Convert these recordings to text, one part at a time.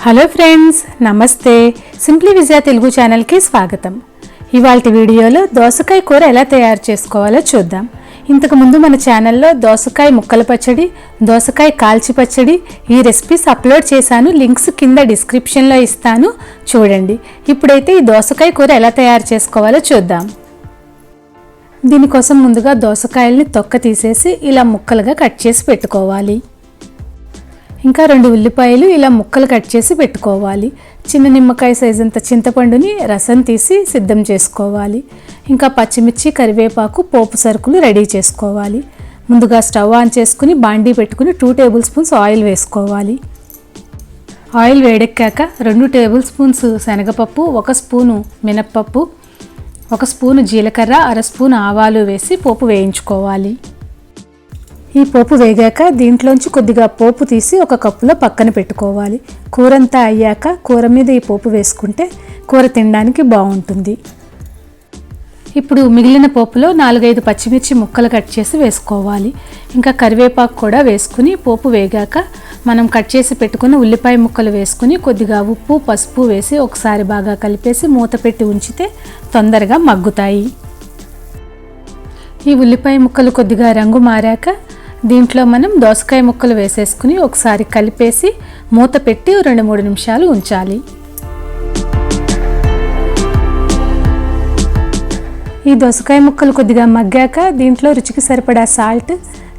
Hello friends, నమస్తే. Simply విజయ తెలుగు ఛానల్కి స్వాగతం. ఇవాల్టి వీడియోలో దోసకాయ కూర ఎలా తయారు చేసుకోవాలో చూద్దాం. ఇంతకుముందు మన ఛానల్లో దోసకాయ ముక్కల పచ్చడి, దోసకాయ కాల్చి పచ్చడి ఈ రెసిపీస్ అప్లోడ్ చేశాను. లింక్స్ కింద డిస్క్రిప్షన్లో ఇస్తాను, చూడండి. ఇప్పుడైతే ఈ దోసకాయ కూర ఎలా తయారు చేసుకోవాలో చూద్దాం. దీనికోసం ముందుగా దోసకాయల్ని తొక్క తీసేసి ఇలా ముక్కలుగా కట్ చేసి పెట్టుకోవాలి. ఇంకా 2 ఉల్లిపాయలు ఇలా ముక్కలు కట్ చేసి పెట్టుకోవాలి. చిన్న నిమ్మకాయ సైజ్ అంత చింతపండుని రసం తీసి సిద్ధం చేసుకోవాలి. ఇంకా పచ్చిమిర్చి, కరివేపాకు, పోపు సరుకులు రెడీ చేసుకోవాలి. ముందుగా స్టవ్ ఆన్ చేసుకుని బాండీ పెట్టుకుని 2 టేబుల్ స్పూన్స్ ఆయిల్ వేసుకోవాలి. ఆయిల్ వేడెక్కాక 2 టేబుల్ స్పూన్స్ శనగపప్పు, 1 స్పూను మినప్పప్పు, 1 స్పూను జీలకర్ర, 1/2 స్పూన్ ఆవాలు వేసి పోపు వేయించుకోవాలి. ఈ పోపు వేగాక దీంట్లోంచి కొద్దిగా పోపు తీసి 1 కప్పులో పక్కన పెట్టుకోవాలి. కూరంతా అయ్యాక కూర మీద ఈ పోపు వేసుకుంటే కూర తినడానికి బాగుంటుంది. ఇప్పుడు మిగిలిన పోపులో 4-5 పచ్చిమిర్చి ముక్కలు కట్ చేసి వేసుకోవాలి. ఇంకా కరివేపాకు కూడా వేసుకుని పోపు వేగాక మనం కట్ చేసి పెట్టుకున్న ఉల్లిపాయ ముక్కలు వేసుకుని కొద్దిగా ఉప్పు, పసుపు వేసి ఒకసారి బాగా కలిపేసి మూత పెట్టి ఉంచితే తొందరగా మగ్గుతాయి. ఈ ఉల్లిపాయ ముక్కలు కొద్దిగా రంగు మారాక దీంట్లో మనం దోసకాయ ముక్కలు వేసేసుకుని ఒకసారి కలిపేసి మూత పెట్టి 2-3 నిమిషాలు ఉంచాలి. ఈ దోసకాయ ముక్కలు కొద్దిగా మగ్గాక దీంట్లో రుచికి సరిపడా సాల్ట్,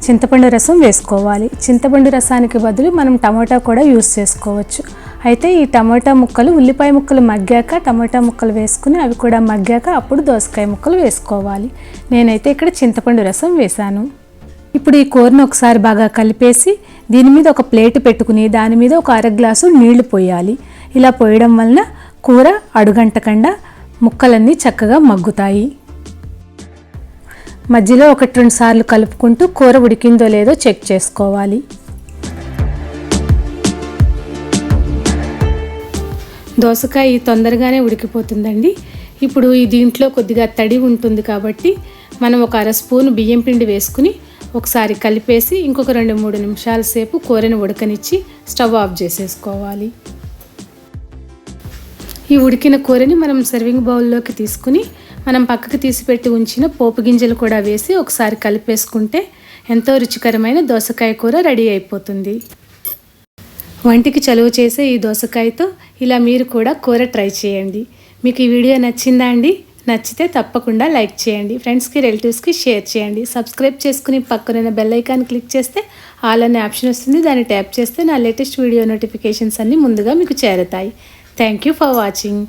చింతపండు రసం వేసుకోవాలి. చింతపండు రసానికి బదులు మనం టమాటా కూడా యూస్ చేసుకోవచ్చు. అయితే ఈ టమాటా ముక్కలు, ఉల్లిపాయ ముక్కలు మగ్గాక టమాటా ముక్కలు వేసుకుని అవి కూడా మగ్గాక అప్పుడు దోసకాయ ముక్కలు వేసుకోవాలి. నేనైతే ఇక్కడ చింతపండు రసం వేశాను. ఇప్పుడు ఈ కూరను ఒకసారి బాగా కలిపేసి దీని మీద ఒక ప్లేట్ పెట్టుకుని దాని మీద 1/2 గ్లాసు నీళ్లు పోయాలి. ఇలా పోయడం వలన కూర అడుగంటకుండా ముక్కలన్నీ చక్కగా మగ్గుతాయి. మధ్యలో 1-2 సార్లు కలుపుకుంటూ కూర ఉడికిందో లేదో చెక్ చేసుకోవాలి. దోసకాయ తొందరగానే ఉడికిపోతుందండి. ఇప్పుడు ఈ దీంట్లో కొద్దిగా తడి ఉంటుంది కాబట్టి మనం 1/2 స్పూన్ బియ్యం పిండి వేసుకుని ఒకసారి కలిపేసి ఇంకొక 2-3 నిమిషాల సేపు కూరని ఉడకనిచ్చి స్టవ్ ఆఫ్ చేసేసుకోవాలి. ఈ ఉడికిన కూరని మనం సర్వింగ్ బౌల్లోకి తీసుకుని మనం పక్కకు తీసిపెట్టి ఉంచిన పోపు గింజలు కూడా వేసి ఒకసారి కలిపేసుకుంటే ఎంతో రుచికరమైన దోసకాయ కూర రెడీ అయిపోతుంది. వంటికి చలువ చేసే ఈ దోసకాయతో ఇలా మీరు కూడా కూర ట్రై చేయండి. మీకు ఈ వీడియో నచ్చిందా అండి? నచ్చితే తప్పకుండా లైక్ చేయండి, ఫ్రెండ్స్కి, రిలేటివ్స్కి షేర్ చేయండి. సబ్స్క్రైబ్ చేసుకుని పక్కన బెల్ ఐకాన్ క్లిక్ చేస్తే ఆల్ అనే ఆప్షన్ వస్తుంది. దాన్ని ట్యాప్ చేస్తే నా లేటెస్ట్ వీడియో నోటిఫికేషన్స్ అన్నీ ముందుగా మీకు చేరతాయి. Thank you for watching.